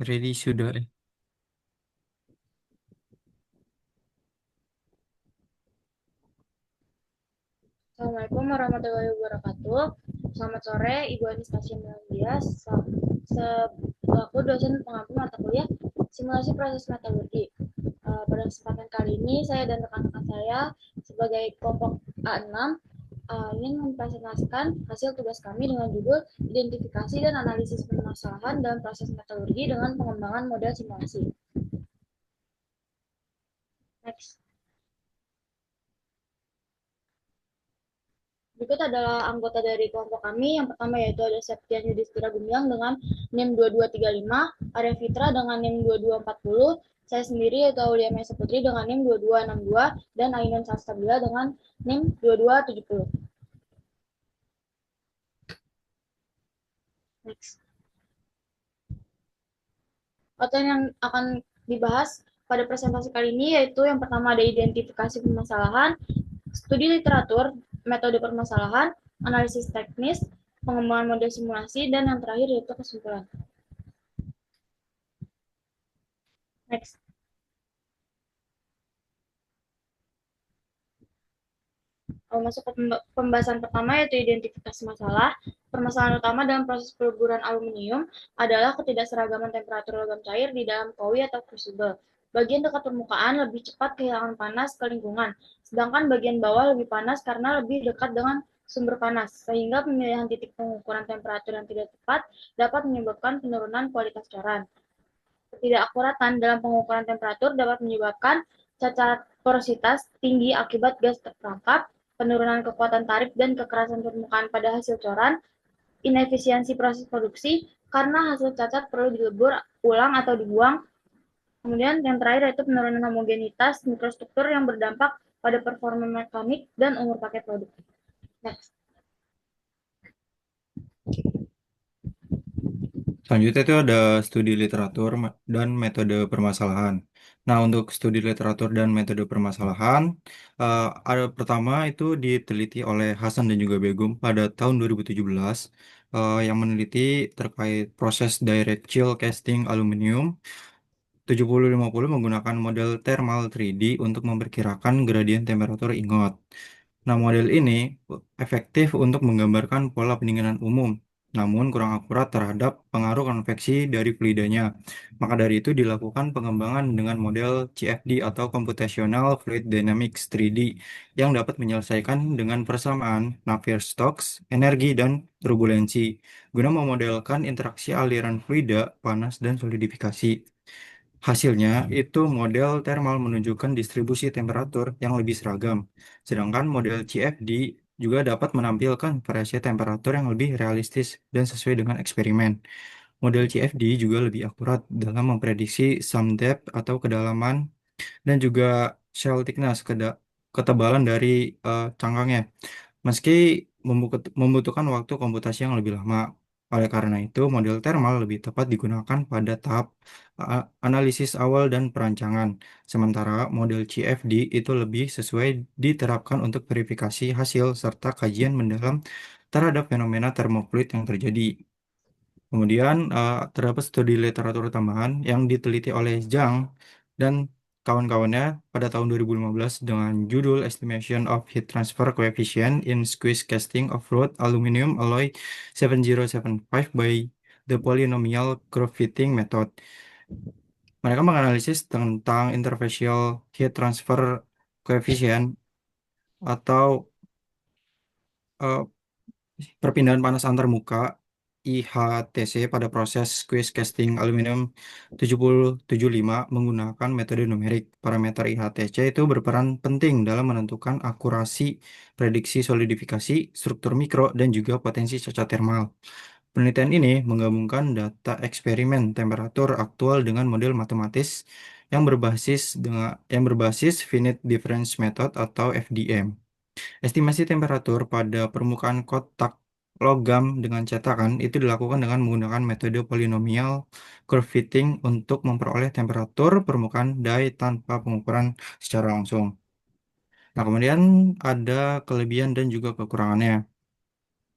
Ready sudah. Assalamualaikum warahmatullahi wabarakatuh. Selamat sore, Ibu Anastasia Melandias, selaku dosen pengampu mata kuliah simulasi proses metalurgi. Pada kesempatan kali ini, saya dan rekan-rekan saya sebagai kelompok A6 ingin mempresentasikan hasil tugas kami dengan judul identifikasi dan analisis permasalahan dalam proses metalurgi dengan pengembangan model simulasi. Next. Berikut adalah anggota dari kelompok kami. Yang pertama yaitu ada Septian Yudhistira Gumilang dengan NIM 2235, Arya Fitra dengan NIM 2240, saya sendiri yaitu Aulia Mesa Putri dengan NIM 2262, dan Ainun Sastabila dengan NIM 2270. Next. Konten yang akan dibahas pada presentasi kali ini yaitu yang pertama ada identifikasi permasalahan, studi literatur, metode permasalahan, analisis teknis, pengembangan model simulasi, dan yang terakhir yaitu kesimpulan. Next. Masuk ke pembahasan pertama yaitu identifikasi masalah. Permasalahan utama dalam proses peleburan aluminium adalah ketidakseragaman temperatur logam cair di dalam kowi atau crucible. Bagian dekat permukaan lebih cepat kehilangan panas ke lingkungan, sedangkan bagian bawah lebih panas karena lebih dekat dengan sumber panas, sehingga pemilihan titik pengukuran temperatur yang tidak tepat dapat menyebabkan penurunan kualitas coran. Ketidakakuratan dalam pengukuran temperatur dapat menyebabkan cacat porositas tinggi akibat gas terperangkap, penurunan kekuatan tarik dan kekerasan permukaan pada hasil coran, inefisiensi proses produksi karena hasil cacat perlu dilebur ulang atau dibuang. Kemudian yang terakhir yaitu penurunan homogenitas mikrostruktur yang berdampak pada performa mekanik dan umur pakai produk. Next. Selanjutnya itu ada studi literatur dan metode permasalahan. Nah, untuk studi literatur dan metode permasalahan, ada pertama itu diteliti oleh Hasan dan juga Begum pada tahun 2017, yang meneliti terkait proses direct chill casting aluminium 7050 menggunakan model thermal 3D untuk memperkirakan gradien temperatur ingot. Nah, model ini efektif untuk menggambarkan pola pendinginan umum, namun kurang akurat terhadap pengaruh konveksi dari fluidanya. Maka dari itu dilakukan pengembangan dengan model CFD atau Computational Fluid Dynamics 3D yang dapat menyelesaikan dengan persamaan Navier-Stokes, energi, dan turbulensi guna memodelkan interaksi aliran fluida, panas, dan solidifikasi. Hasilnya, itu model thermal menunjukkan distribusi temperatur yang lebih seragam, sedangkan model CFD juga dapat menampilkan variasi temperatur yang lebih realistis dan sesuai dengan eksperimen. Model CFD juga lebih akurat dalam memprediksi sum depth atau kedalaman dan juga shell thickness, ketebalan dari cangkangnya. Meski membutuhkan waktu komputasi yang lebih lama. Oleh karena itu, model thermal lebih tepat digunakan pada tahap analisis awal dan perancangan. Sementara model CFD itu lebih sesuai diterapkan untuk verifikasi hasil serta kajian mendalam terhadap fenomena termofluid yang terjadi. Kemudian terdapat studi literatur tambahan yang diteliti oleh Zhang dan kawan-kawannya pada tahun 2015 dengan judul Estimation of Heat Transfer Coefficient in Squeeze Casting of Wrought Aluminum Alloy 7075 by the Polynomial Curve Fitting Method. Mereka menganalisis tentang interfacial heat transfer coefficient atau eh, perpindahan panas antar muka IHTC pada proses squeeze casting aluminium 7075 menggunakan metode numerik. Parameter IHTC itu berperan penting dalam menentukan akurasi prediksi solidifikasi, struktur mikro, dan juga potensi cacat termal. Penelitian ini menggabungkan data eksperimen temperatur aktual dengan model matematis yang berbasis finite difference method atau FDM. Estimasi temperatur pada permukaan kotak logam dengan cetakan itu dilakukan dengan menggunakan metode polinomial curve fitting untuk memperoleh temperatur permukaan die tanpa pengukuran secara langsung. Nah, kemudian ada kelebihan dan juga kekurangannya.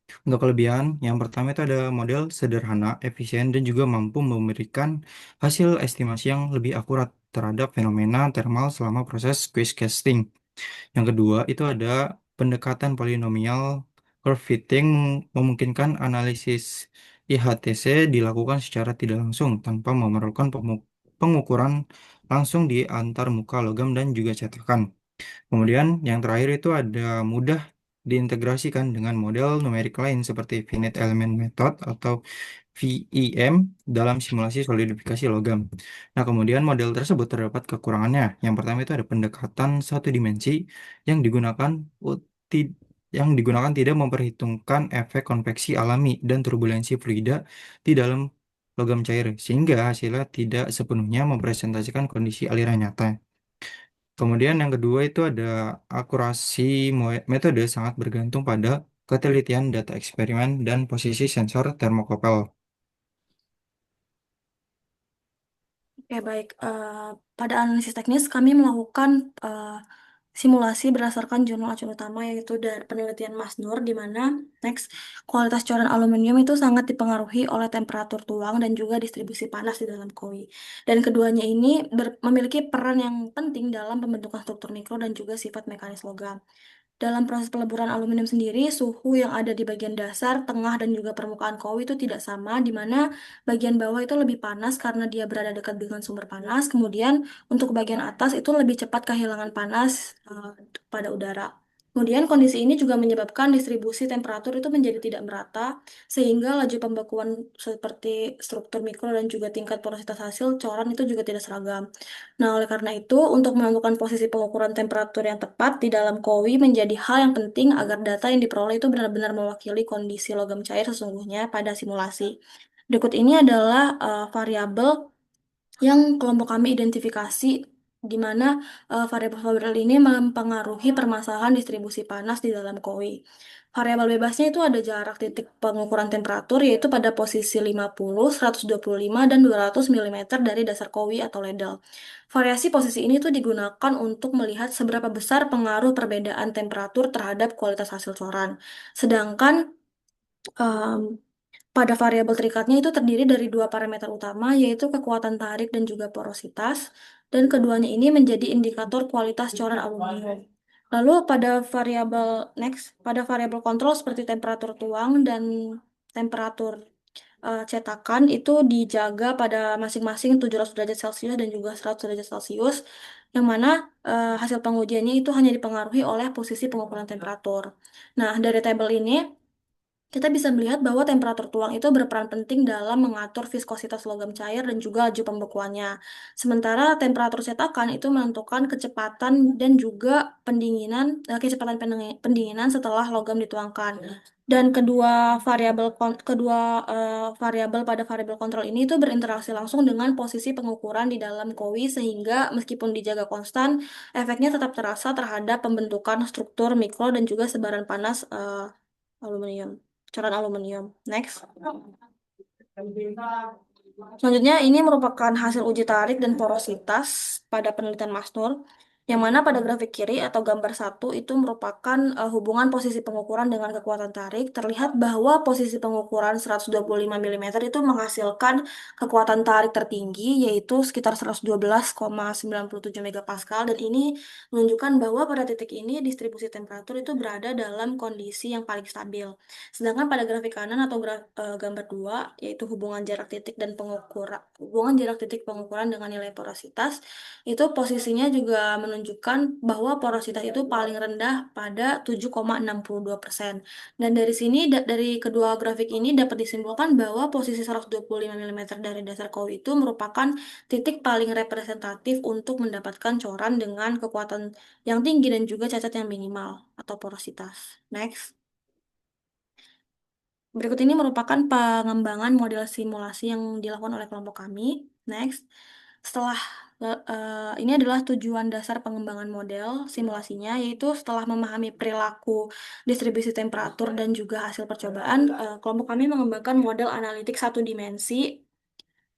Untuk kelebihan, yang pertama itu ada model sederhana, efisien, dan juga mampu memberikan hasil estimasi yang lebih akurat terhadap fenomena thermal selama proses quiz casting. Yang kedua, itu ada pendekatan polinomial curve fitting memungkinkan analisis IHTC dilakukan secara tidak langsung tanpa memerlukan pengukuran langsung di antar muka logam dan juga cetakan. Kemudian yang terakhir itu ada mudah diintegrasikan dengan model numerik lain seperti finite element method atau VEM dalam simulasi solidifikasi logam. Nah, kemudian model tersebut terdapat kekurangannya. Yang pertama itu ada pendekatan satu dimensi yang digunakan ti- yang digunakan tidak memperhitungkan efek konveksi alami dan turbulensi fluida di dalam logam cair, sehingga hasilnya tidak sepenuhnya mempresentasikan kondisi aliran nyata. Kemudian yang kedua itu ada akurasi metode sangat bergantung pada ketelitian data eksperimen dan posisi sensor termokopel. Oke, baik. Pada analisis teknis, kami melakukan simulasi berdasarkan jurnal acuan utama, yaitu dari penelitian Mas Nur, di mana next kualitas coran aluminium itu sangat dipengaruhi oleh temperatur tuang dan juga distribusi panas di dalam koi. Dan keduanya ini memiliki peran yang penting dalam pembentukan struktur mikro dan juga sifat mekanis logam. Dalam proses peleburan aluminium sendiri, suhu yang ada di bagian dasar, tengah, dan juga permukaan kowi itu tidak sama, di mana bagian bawah itu lebih panas karena dia berada dekat dengan sumber panas. Kemudian untuk bagian atas itu lebih cepat kehilangan panas pada udara. Kemudian kondisi ini juga menyebabkan distribusi temperatur itu menjadi tidak merata, sehingga laju pembekuan seperti struktur mikro dan juga tingkat porositas hasil coran itu juga tidak seragam. Nah, oleh karena itu, untuk menentukan posisi pengukuran temperatur yang tepat di dalam kowi menjadi hal yang penting agar data yang diperoleh itu benar-benar mewakili kondisi logam cair sesungguhnya pada simulasi. Berikut ini adalah variabel yang kelompok kami identifikasi, di mana variabel-variabel ini mempengaruhi permasalahan distribusi panas di dalam koi. Variabel bebasnya itu ada jarak titik pengukuran temperatur, yaitu pada posisi 50, 125, dan 200 mm dari dasar koi atau ledel. Variasi posisi ini tuh digunakan untuk melihat seberapa besar pengaruh perbedaan temperatur terhadap kualitas hasil coran. Sedangkan em, pada variabel terikatnya itu terdiri dari dua parameter utama, yaitu kekuatan tarik dan juga porositas, dan keduanya ini menjadi indikator kualitas coran aluminium. Lalu pada variabel kontrol seperti temperatur tuang dan temperatur cetakan itu dijaga pada masing-masing 700 derajat Celcius dan juga 100 derajat Celcius, yang mana hasil pengujiannya itu hanya dipengaruhi oleh posisi pengukuran temperatur. Nah, dari tabel ini kita bisa melihat bahwa temperatur tuang itu berperan penting dalam mengatur viskositas logam cair dan juga laju pembekuannya. Sementara temperatur cetakan itu menentukan kecepatan dan juga kecepatan pendinginan setelah logam dituangkan. Dan kedua variabel pada variabel kontrol ini itu berinteraksi langsung dengan posisi pengukuran di dalam kowi, sehingga meskipun dijaga konstan, efeknya tetap terasa terhadap pembentukan struktur mikro dan juga sebaran panas aluminium, coran aluminium. Next. Selanjutnya, ini merupakan hasil uji tarik dan porositas pada penelitian Mas Nur, yang mana pada grafik kiri atau gambar satu itu merupakan hubungan posisi pengukuran dengan kekuatan tarik. Terlihat bahwa posisi pengukuran 125 mm itu menghasilkan kekuatan tarik tertinggi, yaitu sekitar 112,97 megapascal, dan ini menunjukkan bahwa pada titik ini distribusi temperatur itu berada dalam kondisi yang paling stabil. Sedangkan pada grafik kanan atau gambar 2, yaitu hubungan jarak titik pengukuran dengan nilai porositas, itu posisinya juga menunjukkan bahwa porositas itu paling rendah pada 7,62%. Dan dari sini, dari kedua grafik ini dapat disimpulkan bahwa posisi 125 mm dari dasar kowi itu merupakan titik paling representatif untuk mendapatkan coran dengan kekuatan yang tinggi dan juga cacat yang minimal atau porositas. Next. Berikut ini merupakan pengembangan model simulasi yang dilakukan oleh kelompok kami. Next, setelah ini adalah tujuan dasar pengembangan model simulasinya, yaitu setelah memahami perilaku distribusi temperatur dan juga hasil percobaan, kelompok kami mengembangkan model analitik satu dimensi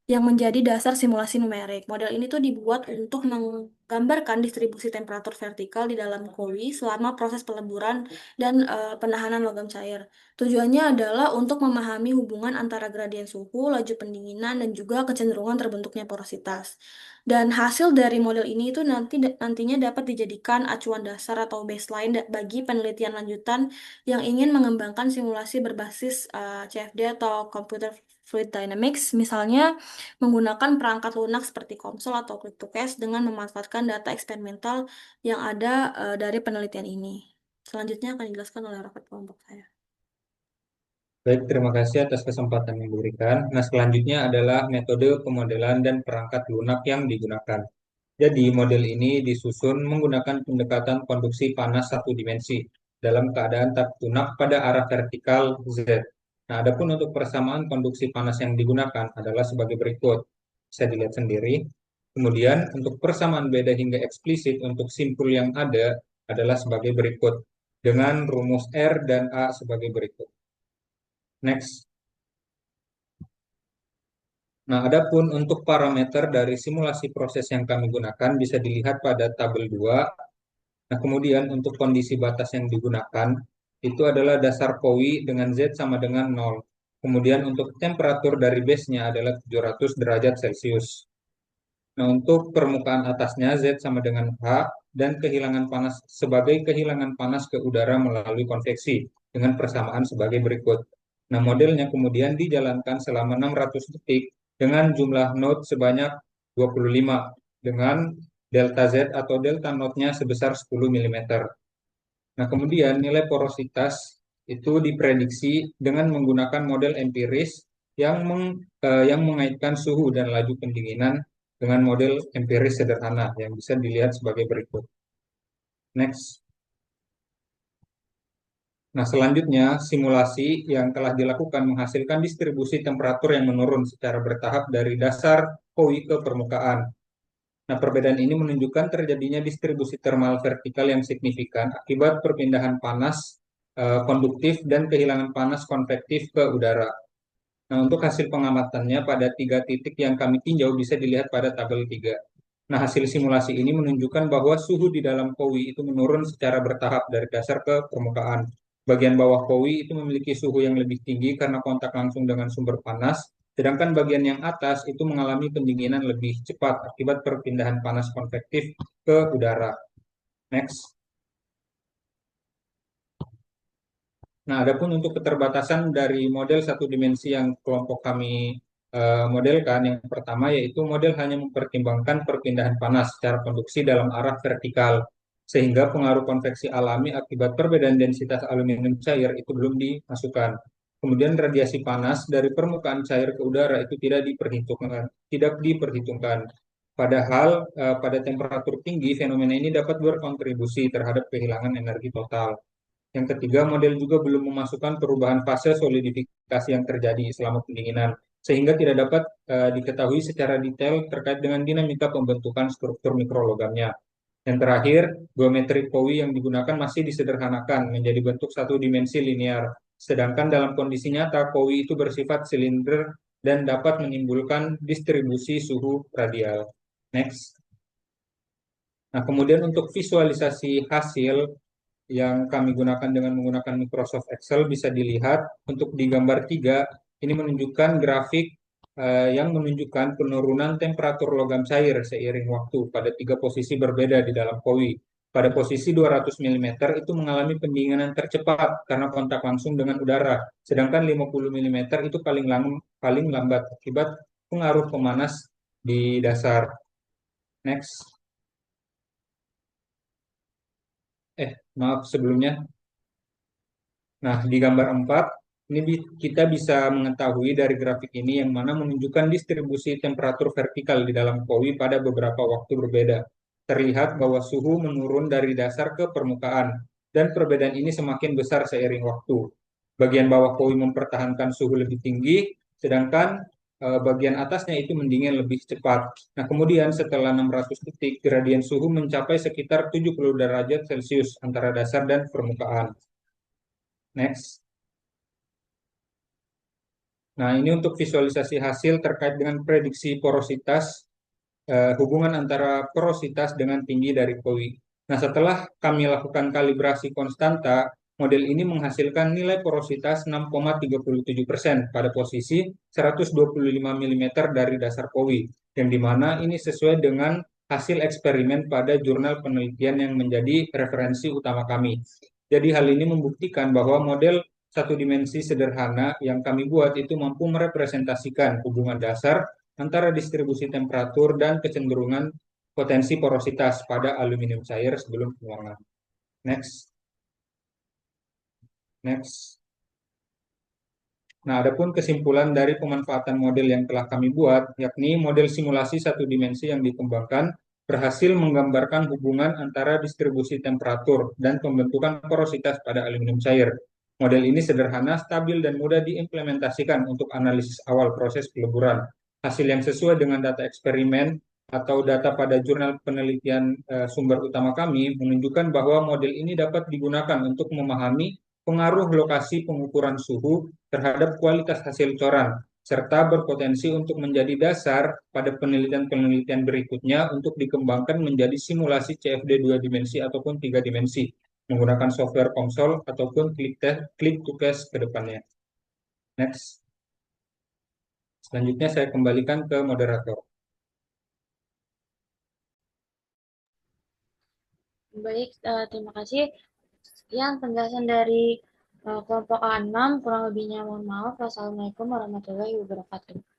yang menjadi dasar simulasi numerik. Model ini tuh dibuat untuk menggambarkan distribusi temperatur vertikal di dalam koi selama proses peleburan dan penahanan logam cair. Tujuannya adalah untuk memahami hubungan antara gradien suhu, laju pendinginan, dan juga kecenderungan terbentuknya porositas. Dan hasil dari model ini itu nantinya dapat dijadikan acuan dasar atau baseline bagi penelitian lanjutan yang ingin mengembangkan simulasi berbasis CFD atau Computer Fluid Dynamics, misalnya menggunakan perangkat lunak seperti konsol atau click-to-case dengan memanfaatkan data eksperimental yang ada dari penelitian ini. Selanjutnya akan dijelaskan oleh rapat kelompok saya. Baik, terima kasih atas kesempatan yang diberikan. Nah, selanjutnya adalah metode pemodelan dan perangkat lunak yang digunakan. Jadi, model ini disusun menggunakan pendekatan konduksi panas satu dimensi dalam keadaan tak lunak pada arah vertikal Z. Nah, adapun untuk persamaan konduksi panas yang digunakan adalah sebagai berikut. Bisa dilihat sendiri. Kemudian, untuk persamaan beda hingga eksplisit untuk simpul yang ada adalah sebagai berikut. Dengan rumus R dan A sebagai berikut. Next. Nah, adapun untuk parameter dari simulasi proses yang kami gunakan bisa dilihat pada tabel 2. Nah, kemudian untuk kondisi batas yang digunakan itu adalah dasar POWI dengan Z sama dengan 0. Kemudian untuk temperatur dari base-nya adalah 700 derajat Celcius. Nah, untuk permukaan atasnya Z sama dengan H dan kehilangan panas sebagai kehilangan panas ke udara melalui konveksi dengan persamaan sebagai berikut. Nah, modelnya kemudian dijalankan selama 600 detik dengan jumlah node sebanyak 25 dengan delta Z atau delta node-nya sebesar 10 mm. Nah, kemudian nilai porositas itu diprediksi dengan menggunakan model empiris yang mengaitkan suhu dan laju pendinginan dengan model empiris sederhana yang bisa dilihat sebagai berikut. Next. Nah, selanjutnya simulasi yang telah dilakukan menghasilkan distribusi temperatur yang menurun secara bertahap dari dasar koi ke permukaan. Nah, perbedaan ini menunjukkan terjadinya distribusi termal vertikal yang signifikan akibat perpindahan panas konduktif dan kehilangan panas konvektif ke udara. Nah, untuk hasil pengamatannya pada 3 titik yang kami tinjau bisa dilihat pada tabel 3. Nah, hasil simulasi ini menunjukkan bahwa suhu di dalam koi itu menurun secara bertahap dari dasar ke permukaan. Bagian bawah koi itu memiliki suhu yang lebih tinggi karena kontak langsung dengan sumber panas, sedangkan bagian yang atas itu mengalami pendinginan lebih cepat akibat perpindahan panas konvektif ke udara. Next. Nah, adapun untuk keterbatasan dari model satu dimensi yang kelompok kami modelkan, yang pertama yaitu model hanya mempertimbangkan perpindahan panas secara konduksi dalam arah vertikal, sehingga pengaruh konveksi alami akibat perbedaan densitas aluminium cair itu belum dimasukkan. Kemudian radiasi panas dari permukaan cair ke udara itu tidak diperhitungkan. Padahal pada temperatur tinggi fenomena ini dapat berkontribusi terhadap kehilangan energi total. Yang ketiga, model juga belum memasukkan perubahan fase solidifikasi yang terjadi selama pendinginan, sehingga tidak dapat diketahui secara detail terkait dengan dinamika pembentukan struktur mikrologamnya. Yang terakhir, geometri POWI yang digunakan masih disederhanakan menjadi bentuk satu dimensi linear, sedangkan dalam kondisi nyata POWI itu bersifat silinder dan dapat menimbulkan distribusi suhu radial. Next. Nah, kemudian untuk visualisasi hasil yang kami gunakan dengan menggunakan Microsoft Excel bisa dilihat untuk di gambar 3 ini menunjukkan grafik yang menunjukkan penurunan temperatur logam cair seiring waktu pada 3 posisi berbeda di dalam koi. Pada posisi 200 mm itu mengalami pendinginan tercepat karena kontak langsung dengan udara, sedangkan 50 mm itu paling lambat akibat pengaruh pemanas di dasar. Next. Maaf sebelumnya. Nah, di gambar 4, ini kita bisa mengetahui dari grafik ini yang mana menunjukkan distribusi temperatur vertikal di dalam koi pada beberapa waktu berbeda. Terlihat bahwa suhu menurun dari dasar ke permukaan, dan perbedaan ini semakin besar seiring waktu. Bagian bawah koi mempertahankan suhu lebih tinggi, sedangkan bagian atasnya itu mendingin lebih cepat. Nah, kemudian setelah 600 detik, gradien suhu mencapai sekitar 70 derajat Celcius antara dasar dan permukaan. Next. Nah, ini untuk visualisasi hasil terkait dengan prediksi porositas, hubungan antara porositas dengan tinggi dari koi. Nah, setelah kami lakukan kalibrasi konstanta, model ini menghasilkan nilai porositas 6,37% pada posisi 125 mm dari dasar koi, yang dimana ini sesuai dengan hasil eksperimen pada jurnal penelitian yang menjadi referensi utama kami. Jadi hal ini membuktikan bahwa model satu dimensi sederhana yang kami buat itu mampu merepresentasikan hubungan dasar antara distribusi temperatur dan kecenderungan potensi porositas pada aluminium cair sebelum penuangan. Next, next. Nah, adapun kesimpulan dari pemanfaatan model yang telah kami buat, yakni model simulasi satu dimensi yang dikembangkan berhasil menggambarkan hubungan antara distribusi temperatur dan pembentukan porositas pada aluminium cair. Model ini sederhana, stabil, dan mudah diimplementasikan untuk analisis awal proses peleburan. Hasil yang sesuai dengan data eksperimen atau data pada jurnal penelitian sumber utama kami menunjukkan bahwa model ini dapat digunakan untuk memahami pengaruh lokasi pengukuran suhu terhadap kualitas hasil coran, serta berpotensi untuk menjadi dasar pada penelitian-penelitian berikutnya untuk dikembangkan menjadi simulasi CFD 2 dimensi ataupun 3 dimensi, menggunakan software konsol ataupun click to case ke depannya. Next. Selanjutnya saya kembalikan ke moderator. Baik, terima kasih. Sekian penjelasan dari kelompok A6, kurang lebihnya mohon maaf. Wassalamualaikum warahmatullahi wabarakatuh.